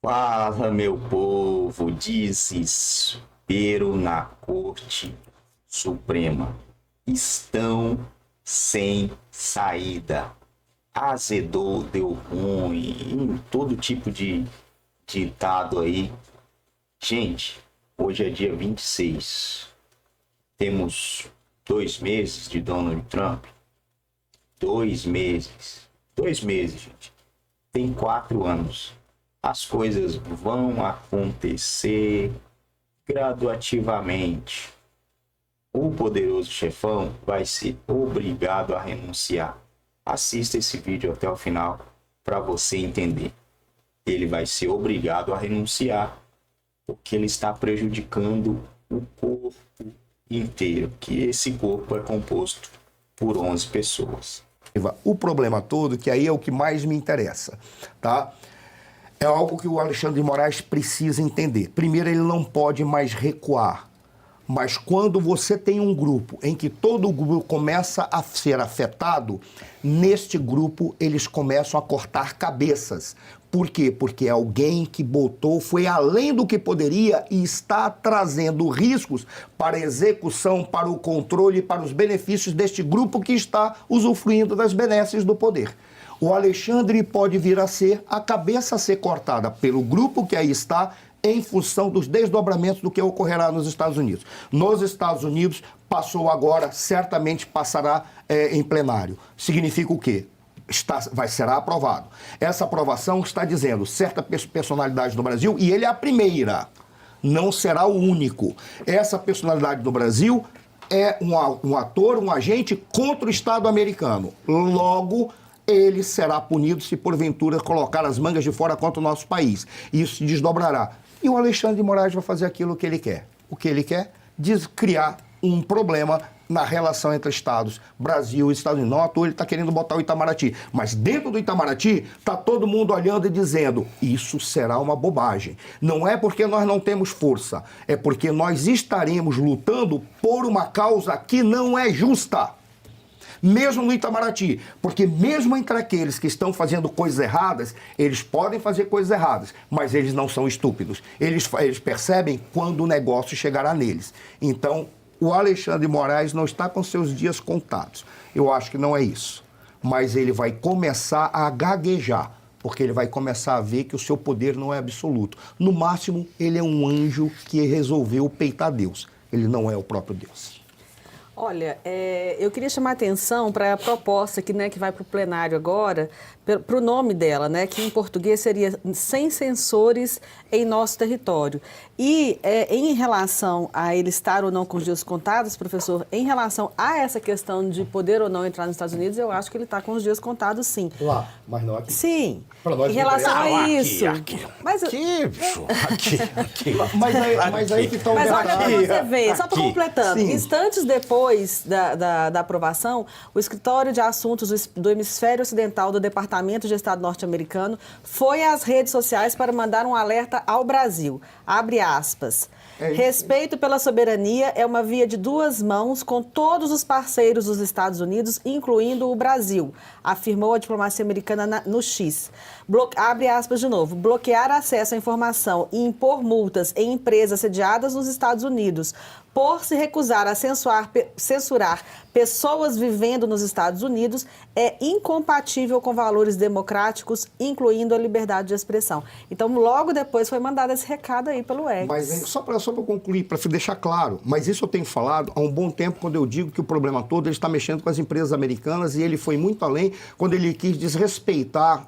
Fala, meu povo, desespero na Corte Suprema. Estão sem saída. Azedou, deu ruim, todo tipo de ditado aí. Gente, hoje é dia 26. Temos 2 meses de Donald Trump. 2 meses. 2 meses, gente. Tem 4 anos. As coisas vão acontecer gradativamente. O poderoso chefão vai ser obrigado a renunciar. Assista esse vídeo até o final para você entender. Ele vai ser obrigado a renunciar porque ele está prejudicando o corpo inteiro, que esse corpo é composto por 11 pessoas. O problema todo, que aí é o que mais me interessa, tá? É algo que o Alexandre de Moraes precisa entender. Primeiro, ele não pode mais recuar. Mas quando você tem um grupo em que todo o grupo começa a ser afetado, neste grupo eles começam a cortar cabeças. Por quê? Porque alguém que botou foi além do que poderia e está trazendo riscos para a execução, para o controle, para os benefícios deste grupo que está usufruindo das benesses do poder. O Alexandre pode vir a ser a cabeça a ser cortada pelo grupo que aí está, em função dos desdobramentos do que ocorrerá nos Estados Unidos. Nos Estados Unidos, passou agora, certamente passará em plenário. Significa o quê? Será aprovado. Essa aprovação está dizendo certa personalidade no Brasil, e ele é a primeira, não será o único. Essa personalidade no Brasil é um ator, um agente contra o Estado americano. Logo, ele será punido se porventura colocar as mangas de fora contra o nosso país. Isso se desdobrará. E o Alexandre de Moraes vai fazer aquilo que ele quer. O que ele quer? Criar um problema na relação entre Estados, Brasil e Estados Unidos. Não à toa ele está querendo botar o Itamaraty. Mas dentro do Itamaraty está todo mundo olhando e dizendo: isso será uma bobagem. Não é porque nós não temos força, é porque nós estaremos lutando por uma causa que não é justa. Mesmo no Itamaraty, porque mesmo entre aqueles que estão fazendo coisas erradas, eles podem fazer coisas erradas, mas eles não são estúpidos. Eles percebem quando o negócio chegará neles. Então, o Alexandre de Moraes não está com seus dias contados. Eu acho que não é isso. Mas ele vai começar a gaguejar, porque ele vai começar a ver que o seu poder não é absoluto. No máximo, ele é um anjo que resolveu peitar Deus. Ele não é o próprio Deus. Olha, eu queria chamar a atenção para a proposta que vai para o plenário agora, para o nome dela, que em português seria Sem Censores em Nosso Território. E em relação a ele estar ou não com os dias contados, professor, em relação a essa questão de poder ou não entrar nos Estados Unidos, eu acho que ele está com os dias contados, sim. Lá, mas não aqui. Sim, para nós em relação a aqui, isso. Aqui. Mas aí que está o Mas olha detalhe. para você ver, só para completando, Sim. instantes depois da aprovação, o Escritório de Assuntos do Hemisfério Ocidental do Departamento de Estado norte-americano foi às redes sociais para mandar um alerta ao Brasil. Abre aspas. Respeito pela soberania é uma via de duas mãos com todos os parceiros dos Estados Unidos, incluindo o Brasil, afirmou a diplomacia americana no X. Abre aspas de novo. Bloquear acesso à informação e impor multas em empresas sediadas nos Estados Unidos por se recusar a censurar pessoas vivendo nos Estados Unidos é incompatível com valores democráticos, incluindo a liberdade de expressão. Então, logo depois foi mandado esse recado aí pelo X. Mas só para concluir, para deixar claro, mas isso eu tenho falado há um bom tempo quando eu digo que o problema todo ele está mexendo com as empresas americanas, e ele foi muito além quando ele quis desrespeitar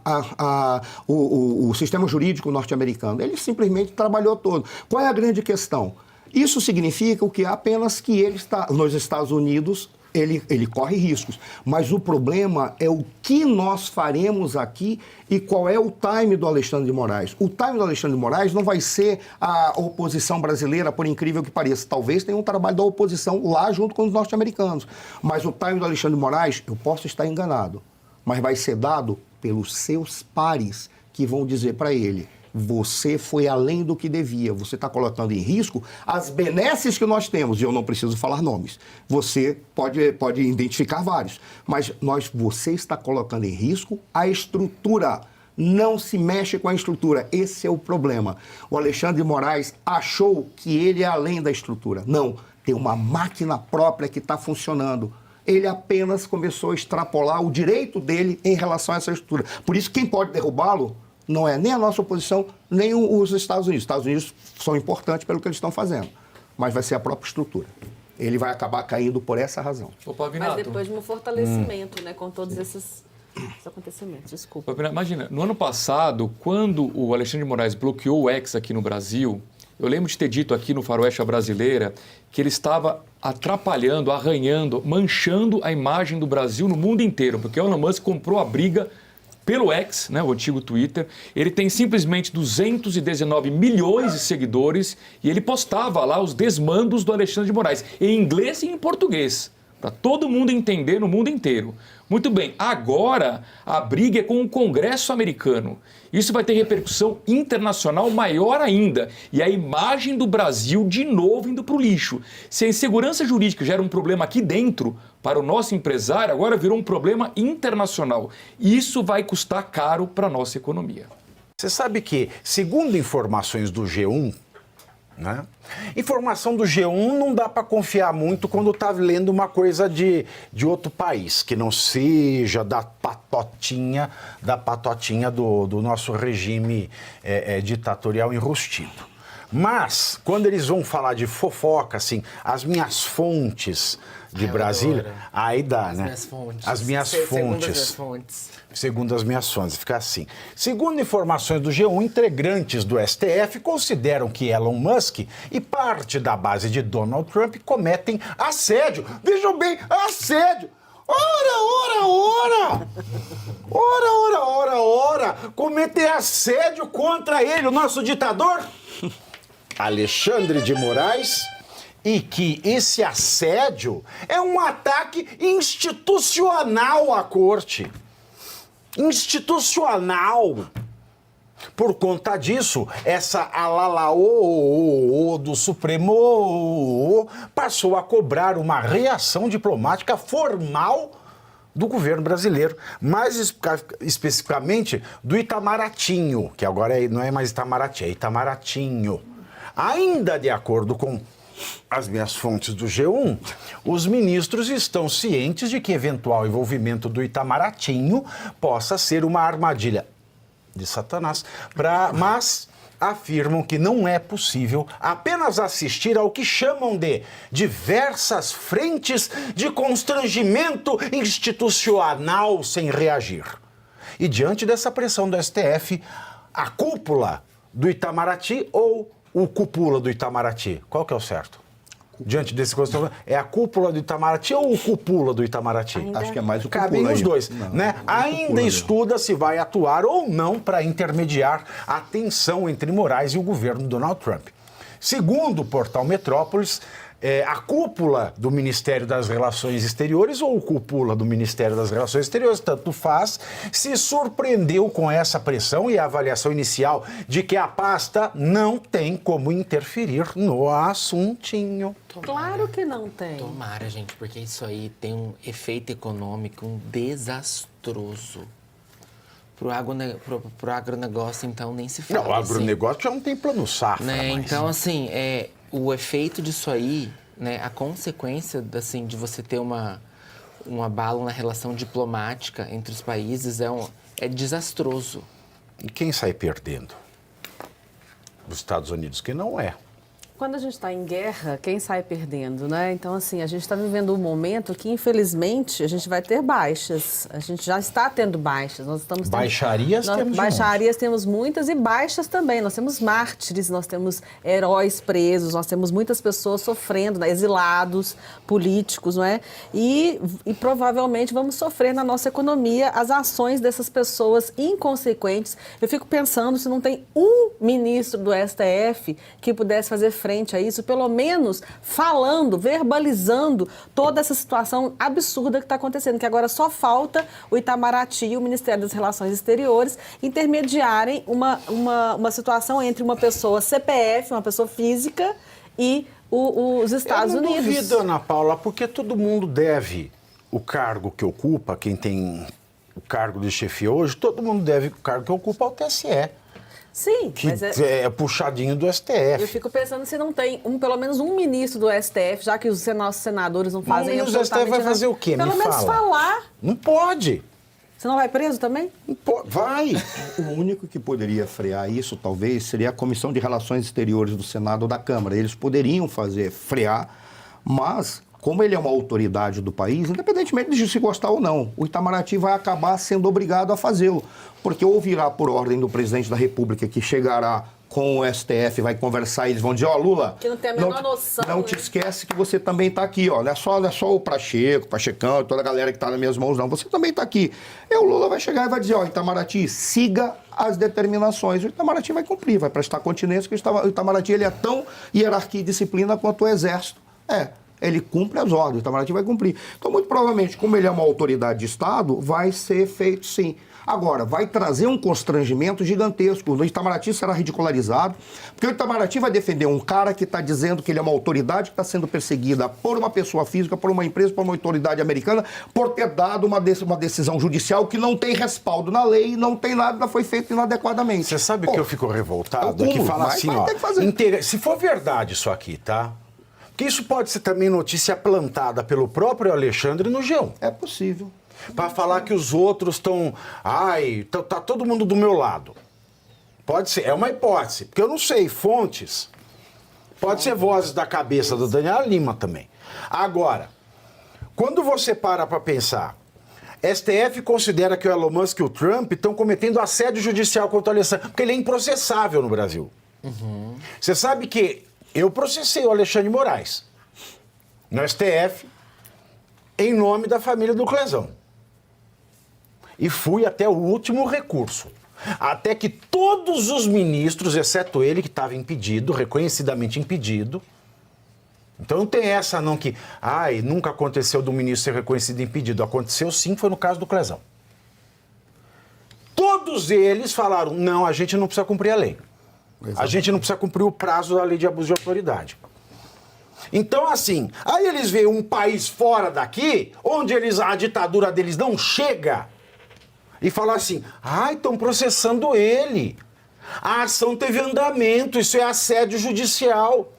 o sistema jurídico norte-americano. Ele simplesmente trabalhou todo. Qual é a grande questão? Isso significa o que? Apenas que ele está nos Estados Unidos, ele corre riscos. Mas o problema é o que nós faremos aqui e qual é o time do Alexandre de Moraes. O time do Alexandre de Moraes não vai ser a oposição brasileira, por incrível que pareça. Talvez tenha um trabalho da oposição lá junto com os norte-americanos. Mas o time do Alexandre de Moraes, eu posso estar enganado, mas vai ser dado pelos seus pares que vão dizer para ele: você foi além do que devia, você está colocando em risco as benesses que nós temos, e eu não preciso falar nomes, você pode identificar vários, mas você está colocando em risco a estrutura, Não se mexe com a estrutura. Esse é o problema. O Alexandre de Moraes achou que ele é além da estrutura. Não, tem uma máquina própria que está funcionando. Ele apenas começou a extrapolar o direito dele em relação a essa estrutura. Por isso, quem pode derrubá-lo não é nem a nossa oposição, nem os Estados Unidos. Os Estados Unidos são importantes pelo que eles estão fazendo, mas vai ser a própria estrutura. Ele vai acabar caindo por essa razão. Mas depois de um fortalecimento, né, com todos esses acontecimentos. Desculpa. Imagina, no ano passado, quando o Alexandre de Moraes bloqueou o X aqui no Brasil, eu lembro de ter dito aqui no Faroeste Brasileira que ele estava atrapalhando, arranhando, manchando a imagem do Brasil no mundo inteiro, porque o Elon Musk comprou a briga pelo X, né, o antigo Twitter. Ele tem simplesmente 219 milhões de seguidores e ele postava lá os desmandos do Alexandre de Moraes, em inglês e em português, para todo mundo entender no mundo inteiro. Muito bem, agora a briga é com o Congresso americano. Isso vai ter repercussão internacional maior ainda. E a imagem do Brasil de novo indo para o lixo. Se a insegurança jurídica já era um problema aqui dentro, para o nosso empresário, agora virou um problema internacional. Isso vai custar caro para a nossa economia. Você sabe que, segundo informações do G1, né? Informação do G1 não dá para confiar muito quando está lendo uma coisa de outro país, que não seja da patotinha do nosso regime ditatorial enrustido. Mas, quando eles vão falar de fofoca, assim, as minhas fontes de Brasília, aí dá, né? As minhas fontes. Segundo as minhas fontes, fica assim. Segundo informações do G1, integrantes do STF consideram que Elon Musk e parte da base de Donald Trump cometem assédio. Vejam bem, assédio! Ora! Cometer assédio contra ele, o nosso ditador Alexandre de Moraes, e que esse assédio é um ataque institucional à corte. Institucional. Por conta disso, essa alalaô do Supremo passou a cobrar uma reação diplomática formal do governo brasileiro, mais especificamente do Itamaratinho, que agora não é mais Itamaraty, é Itamaratinho. Ainda de acordo com as minhas fontes do G1, os ministros estão cientes de que eventual envolvimento do Itamaratinho possa ser uma armadilha de Satanás, mas afirmam que não é possível apenas assistir ao que chamam de diversas frentes de constrangimento institucional sem reagir. E diante dessa pressão do STF, a cúpula do Itamaraty ou o cúpula do Itamaraty? Qual que é o certo? Diante desse questionamento, é a cúpula do Itamaraty ou o cúpula do Itamaraty? Acho que é mais o cúpula. Cabem os dois, não, né? Ainda estuda se vai atuar ou não para intermediar a tensão entre Moraes e o governo Donald Trump. Segundo o portal Metrópolis, a cúpula do Ministério das Relações Exteriores ou o cúpula do Ministério das Relações Exteriores, tanto faz, se surpreendeu com essa pressão e a avaliação inicial de que a pasta não tem como interferir no assuntinho. Claro que não tem. Tomara, gente, porque isso aí tem um efeito econômico desastroso. Pro agronegócio, então, nem se fala. Não, o agronegócio já não tem plano safra. Né? Mas... Então, assim, o efeito disso aí, né, a consequência assim, de você ter um abalo na relação diplomática entre os países é desastroso. E quem sai perdendo? Os Estados Unidos, que não é. Quando a gente está em guerra, quem sai perdendo, né? Então, assim, a gente está vivendo um momento que, infelizmente, a gente vai ter baixas. A gente já está tendo baixas. Nós estamos tendo... Baixarias temos muitas e baixas também. Nós temos mártires, nós temos heróis presos, nós temos muitas pessoas sofrendo, né? Exilados, políticos, não é? E provavelmente vamos sofrer na nossa economia as ações dessas pessoas inconsequentes. Eu fico pensando se não tem um ministro do STF que pudesse fazer frente a isso, pelo menos falando, verbalizando toda essa situação absurda que está acontecendo, que agora só falta o Itamaraty e o Ministério das Relações Exteriores intermediarem uma situação entre uma pessoa CPF, uma pessoa física, e os Estados Unidos. Eu não duvido, Ana Paula, porque todo mundo deve o cargo que ocupa, quem tem o cargo de chefia hoje, todo mundo deve o cargo que ocupa ao TSE, Sim, que mas é puxadinho do STF. eu fico pensando se não tem pelo menos um ministro do STF, já que os nossos senadores não fazem Mas o ministro do STF vai fazer o quê? Pelo Me menos fala. falar. Não pode. Você não vai preso também? Não pode. Vai. O único que poderia frear isso, talvez, seria a Comissão de Relações Exteriores do Senado ou da Câmara. Eles poderiam frear, mas, como ele é uma autoridade do país, independentemente de se gostar ou não, o Itamaraty vai acabar sendo obrigado a fazê-lo. Porque ou virá por ordem do presidente da República, que chegará com o STF, vai conversar e eles vão dizer, Lula... Que não tem a menor noção, Não né? te esquece que você também está aqui, Não é só o Pachecão, toda a galera que está nas minhas mãos, não. Você também está aqui. E o Lula vai chegar e vai dizer, Itamaraty, siga as determinações. O Itamaraty vai cumprir, vai prestar continência, porque o Itamaraty ele é tão hierarquia e disciplina quanto o Exército. Ele cumpre as ordens, o Itamaraty vai cumprir. Então, muito provavelmente, como ele é uma autoridade de Estado, vai ser feito sim. Agora, vai trazer um constrangimento gigantesco. O Itamaraty será ridicularizado, porque o Itamaraty vai defender um cara que está dizendo que ele é uma autoridade que está sendo perseguida por uma pessoa física, por uma empresa, por uma autoridade americana, por ter dado uma decisão judicial que não tem respaldo na lei, não tem nada, foi feito inadequadamente. Você sabe que eu fico revoltado? é o Que cúmulo, fala mas assim, vai ter que fazer. se for verdade isso aqui, tá? Porque isso pode ser também notícia plantada pelo próprio Alexandre no G1. É possível. Para falar que os outros estão... tá todo mundo do meu lado. Pode ser, é uma hipótese. Porque eu não sei, fontes. Pode ser vozes da cabeça do Daniel Lima também. Agora, quando você para pensar, STF considera que o Elon Musk e o Trump estão cometendo assédio judicial contra o Alexandre, porque ele é improcessável no Brasil. Você sabe que eu processei o Alexandre de Moraes no STF em nome da família do Clezão. E fui até o último recurso. Até que todos os ministros, exceto ele, que estava impedido, reconhecidamente impedido. Então não tem essa não que... nunca aconteceu do ministro ser reconhecido impedido. Aconteceu sim, foi no caso do Clezão. Todos eles falaram, não, a gente não precisa cumprir a lei. A gente não precisa cumprir o prazo da lei de abuso de autoridade. Então, assim, aí eles veem um país fora daqui, onde a ditadura deles não chega, e falam assim, estão processando ele. A ação teve andamento, isso é assédio judicial.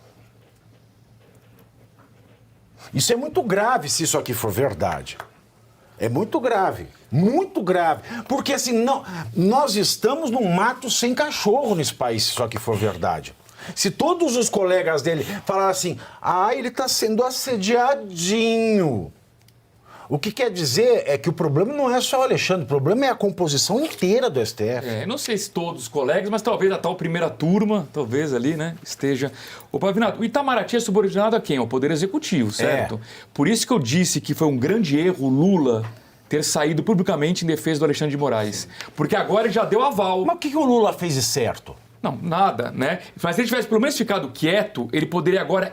Isso é muito grave se isso aqui for verdade. É muito grave, muito grave. Porque, assim, nós estamos num mato sem cachorro nesse país, se isso aqui for verdade. Se todos os colegas dele falaram assim, ele está sendo assediadinho. O que quer dizer é que o problema não é só o Alexandre, o problema é a composição inteira do STF. Não sei se todos os colegas, mas talvez a tal primeira turma, talvez ali, né, esteja... Ô, Pavinato, o Itamaraty é subordinado a quem? Ao Poder Executivo, certo? Por isso que eu disse que foi um grande erro o Lula ter saído publicamente em defesa do Alexandre de Moraes. Porque agora ele já deu aval. Mas o que o Lula fez de certo? Não, nada, né? Mas se ele tivesse pelo menos ficado quieto, ele poderia agora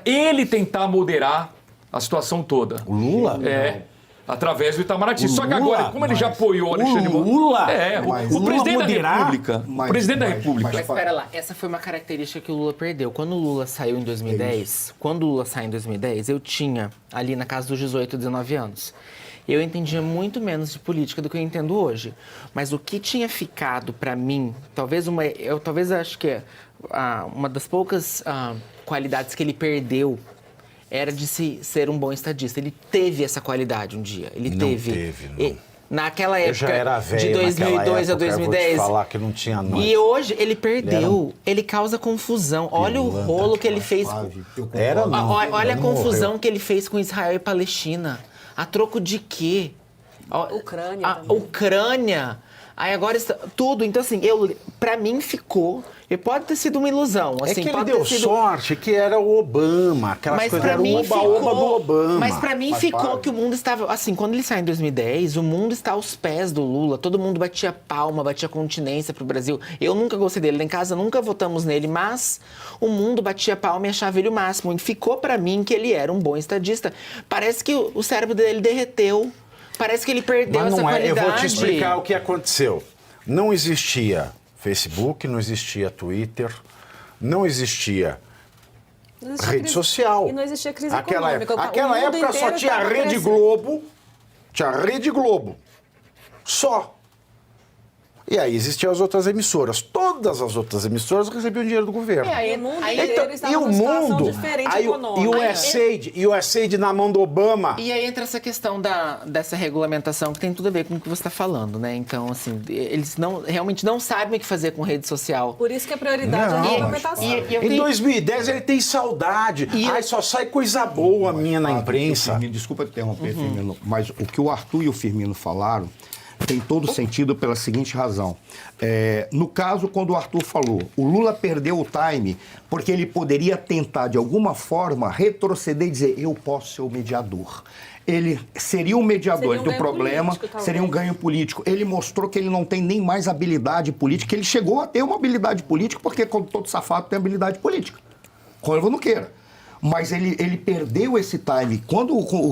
tentar moderar a situação toda. O Lula? Através do Itamaraty. Só que Lula, agora, como ele já apoiou o Alexandre de Moraes... Lula? O presidente da República. O presidente da Mas República. Mas espera lá, essa foi uma característica que o Lula perdeu. Quando o Lula saiu em 2010, eu tinha ali na casa dos 18, 19 anos. Eu entendia muito menos de política do que eu entendo hoje. Mas o que tinha ficado para mim, talvez acho que uma das poucas qualidades que ele perdeu era de ser um bom estadista. Ele teve essa qualidade um dia. Ele teve. Naquela época, eu já era velho, de 2002 a 2010. Eu vou te falar que não tinha nada. E hoje ele perdeu. Ele causa confusão. Olha o rolo que ele fez. Olha a confusão que ele fez com Israel e Palestina. A troco de quê? Ucrânia. Aí agora tudo. Então, assim, pra mim ficou. E pode ter sido uma ilusão. Assim, que ele deu sorte que era o Obama. Aquelas coisas eram o oba-oba do Obama. Mas pra mim ficou que o mundo estava... Assim, quando ele sai em 2010, o mundo está aos pés do Lula. Todo mundo batia palma, batia continência pro Brasil. Eu nunca gostei dele. Lá em casa nunca votamos nele. Mas o mundo batia palma e achava ele o máximo. E ficou pra mim que ele era um bom estadista. Parece que o cérebro dele derreteu. Parece que ele perdeu essa qualidade. Eu vou te explicar o que aconteceu. Não existia Facebook, não existia Twitter, não existia rede social. E não existia crise econômica. econômica. Aquela época só tinha a Rede Globo. Tinha a Rede Globo. Só. E aí existiam as outras emissoras. Todas as outras emissoras recebiam dinheiro do governo. Aí o mundo Aí- inteiro Então, estava e o numa situação mundo, diferente aí, econômica. e o USAID na mão do Obama. E aí entra essa questão dessa regulamentação que tem tudo a ver com o que você está falando, né? Então, assim, eles realmente não sabem o que fazer com rede social. Por isso que a prioridade é a Não, regulamentação. E eu Em tenho- 2010 ele tem saudade. Ai, só sai coisa boa minha na imprensa. Firmino, desculpa te interromper, Firmino, mas o que o Arthur e o Firmino falaram tem todo sentido pela seguinte razão. No caso, quando o Arthur falou, o Lula perdeu o time porque ele poderia tentar, de alguma forma, retroceder e dizer, eu posso ser o mediador. Ele seria o mediador Seria um do ganho problema, político, talvez. seria um ganho político. Ele mostrou que ele não tem nem mais habilidade política. Ele chegou a ter uma habilidade política, porque como todo safado tem habilidade política. Quando não queira. Mas ele perdeu esse time.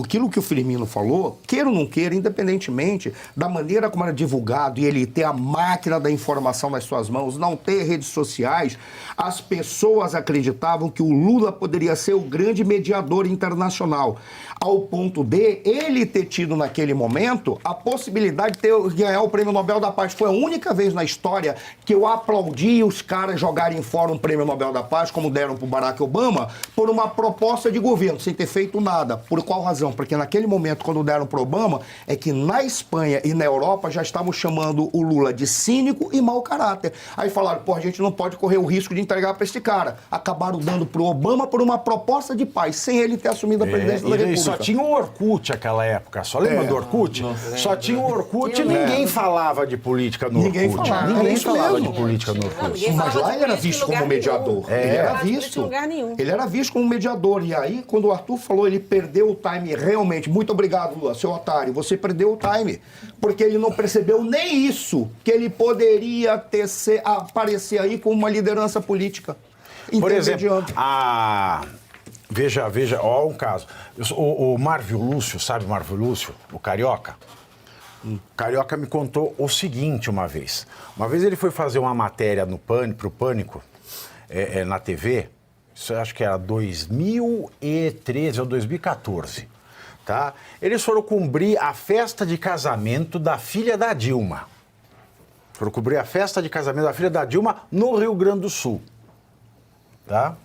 Aquilo que o Firmino falou, queira ou não queira, independentemente da maneira como era divulgado e ele ter a máquina da informação nas suas mãos, não ter redes sociais, as pessoas acreditavam que o Lula poderia ser o grande mediador internacional. Ao ponto de ele ter tido naquele momento a possibilidade de ganhar o Prêmio Nobel da Paz. Foi a única vez na história que eu aplaudi os caras jogarem fora um Prêmio Nobel da Paz, como deram para o Barack Obama, por uma proposta de governo, sem ter feito nada. Por qual razão? Porque naquele momento, quando deram para o Obama, é que na Espanha e na Europa já estavam chamando o Lula de cínico e mau caráter. Aí falaram, pô, a gente não pode correr o risco de entregar para esse cara. Acabaram dando para o Obama por uma proposta de paz, sem ele ter assumido a presidência da E República. só tinha o Orkut naquela época. Só lembra do Orkut? Só tinha o Orkut e ninguém falava de política no Ninguém Orkut. falava. Ninguém É isso falava mesmo. de política no Orkut. ninguém Mas falava lá de ele era política em visto lugar como nenhum. mediador. É. Ele era Falava de política visto. em lugar nenhum. Ele era visto como mediador. E aí, quando o Arthur falou, ele perdeu o time realmente. Muito obrigado, Lula, seu otário. Você perdeu o time. Porque ele não percebeu nem isso, que ele poderia aparecer aí como uma liderança política. Por exemplo, Intermediando. veja, ó um caso. O Marvio Lúcio, sabe o Marvio Lúcio? O Carioca? O Carioca me contou o seguinte uma vez. Uma vez ele foi fazer uma matéria pro Pânico, na TV, isso eu acho que era 2013 ou 2014, tá? Eles foram cobrir a festa de casamento da filha da Dilma. Foram cobrir a festa de casamento da filha da Dilma no Rio Grande do Sul. Tá?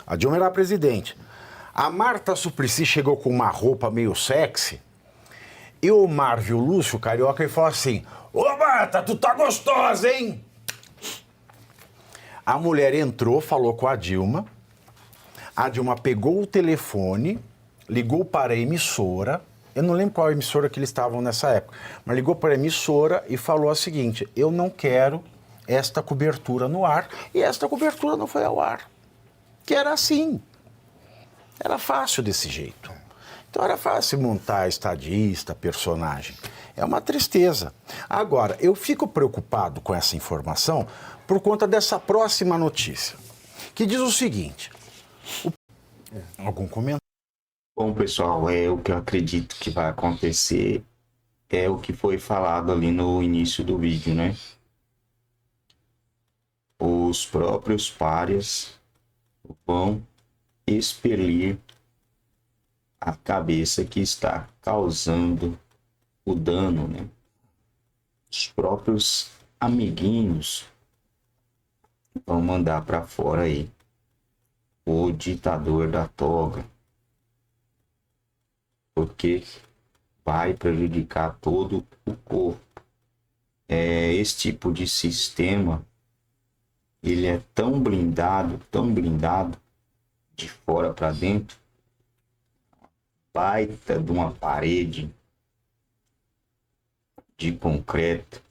A Dilma era a presidente. A Marta Suplicy chegou com uma roupa meio sexy e o Marvio Lúcio, Carioca, ele falou assim, ô Marta, tu tá gostosa, hein? A mulher entrou, falou com a Dilma pegou o telefone, ligou para a emissora, eu não lembro qual emissora que eles estavam nessa época, mas ligou para a emissora e falou o seguinte, eu não quero esta cobertura no ar, e esta cobertura não foi ao ar. Que era assim. Era fácil desse jeito. Então era fácil montar estadista, personagem. É uma tristeza. Agora, eu fico preocupado com essa informação por conta dessa próxima notícia, que diz o seguinte. Algum comentário? Bom, pessoal, o que eu acredito que vai acontecer é o que foi falado ali no início do vídeo, né? Os próprios párias vão expelir a cabeça que está causando o dano, né? Os próprios amiguinhos vão mandar para fora aí o ditador da toga, porque vai prejudicar todo o corpo. Esse tipo de sistema, ele é tão blindado, de fora para dentro, baita de uma parede de concreto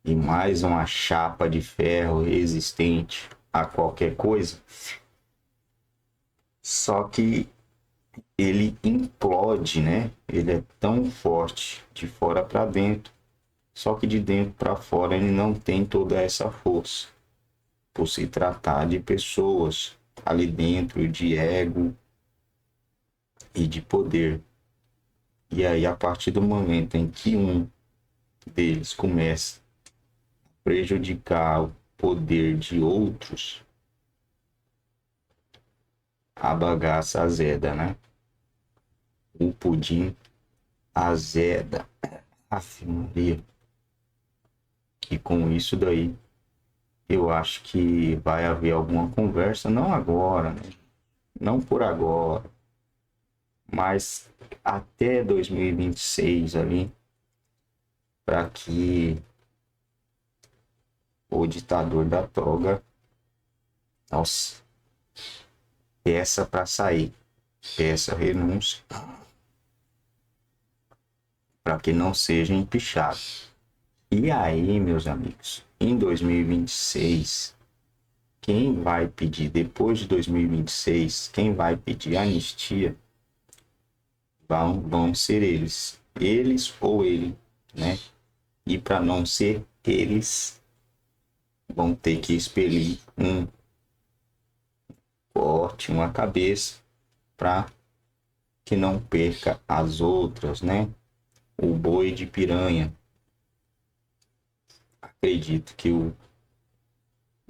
e mais uma chapa de ferro resistente a qualquer coisa. Só que ele implode, né? Ele é tão forte de fora para dentro, só que de dentro para fora ele não tem toda essa força, por se tratar de pessoas ali dentro, de ego e de poder. E aí, a partir do momento em que um deles começa a prejudicar o poder de outros, a bagaça azeda, né? O pudim azeda. Aff, Maria. que com isso daí eu acho que vai haver alguma conversa, não agora, né? Não por agora, mas até 2026 ali, para que o ditador da toga, nossa, peça para sair, peça renúncia, para que não seja empichado. E aí, meus amigos, em 2026, quem vai pedir, depois de 2026, quem vai pedir anistia vão ser eles ou ele, né? E para não ser eles, vão ter que expelir um corte, uma cabeça, para que não perca as outras, né? O boi de piranha. Acredito que o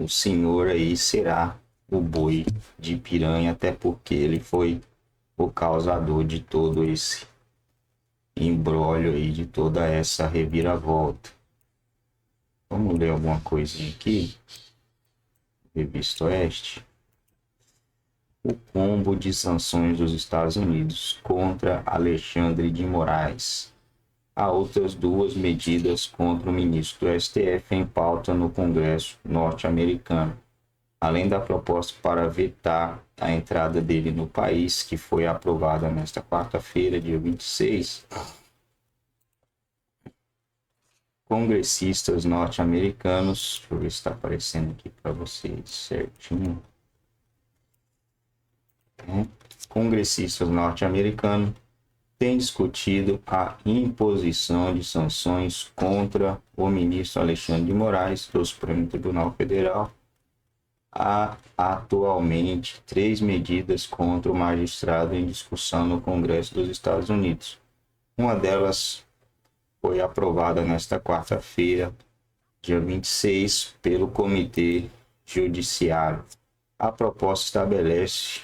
senhor aí será o boi de piranha, até porque ele foi o causador de todo esse imbróglio aí, de toda essa reviravolta. Vamos ler alguma coisinha aqui. Revista Oeste. O combo de sanções dos Estados Unidos contra Alexandre de Moraes. Há outras duas medidas contra o ministro do STF em pauta no Congresso norte-americano, além da proposta para vetar a entrada dele no país, que foi aprovada nesta quarta-feira, dia 26. Congressistas norte-americanos, deixa eu ver se está aparecendo aqui para vocês certinho. Congressistas norte-americanos têm discutido a imposição de sanções contra o ministro Alexandre de Moraes do Supremo Tribunal Federal. Há atualmente 3 medidas contra o magistrado em discussão no Congresso dos Estados Unidos. Uma delas foi aprovada nesta quarta-feira, dia 26, pelo Comitê Judiciário. A proposta estabelece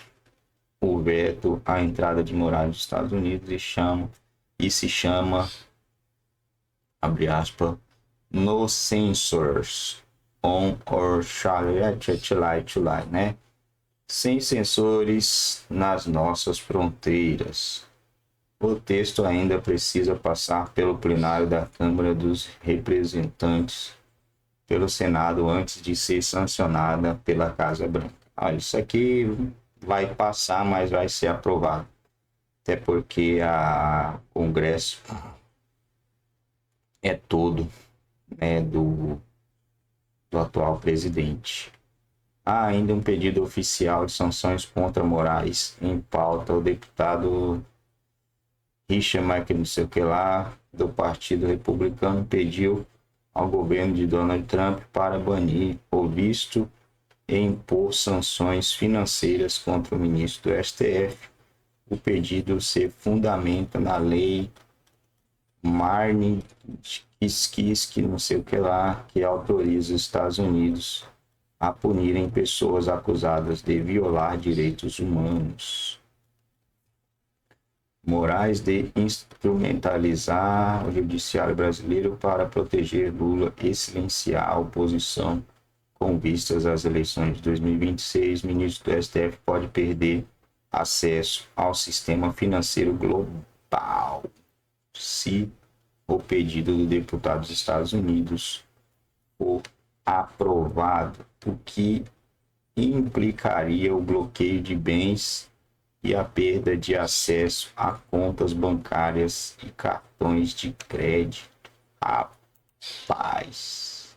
o veto à entrada de Moraes nos Estados Unidos e se chama, abre aspas, no censors on or shall né? Sem censores nas nossas fronteiras. O texto ainda precisa passar pelo plenário da Câmara dos Representantes, pelo Senado, antes de ser sancionada pela Casa Branca. Olha, isso aqui vai passar, mas vai ser aprovado. Até porque o Congresso é todo, né, do atual presidente. Há ainda um pedido oficial de sanções contra Moraes em pauta. O deputado Richard não sei o que lá, do Partido Republicano, pediu ao governo de Donald Trump para banir o visto e impor sanções financeiras contra o ministro do STF. O pedido se fundamenta na lei Magnitsky, não sei o que lá, que autoriza os Estados Unidos a punirem pessoas acusadas de violar direitos humanos. Moraes de instrumentalizar o judiciário brasileiro para proteger Lula e silenciar a oposição com vistas às eleições de 2026, o ministro do STF pode perder acesso ao sistema financeiro global se o pedido do deputado dos Estados Unidos for aprovado, o que implicaria o bloqueio de bens e a perda de acesso a contas bancárias e cartões de crédito. Rapaz,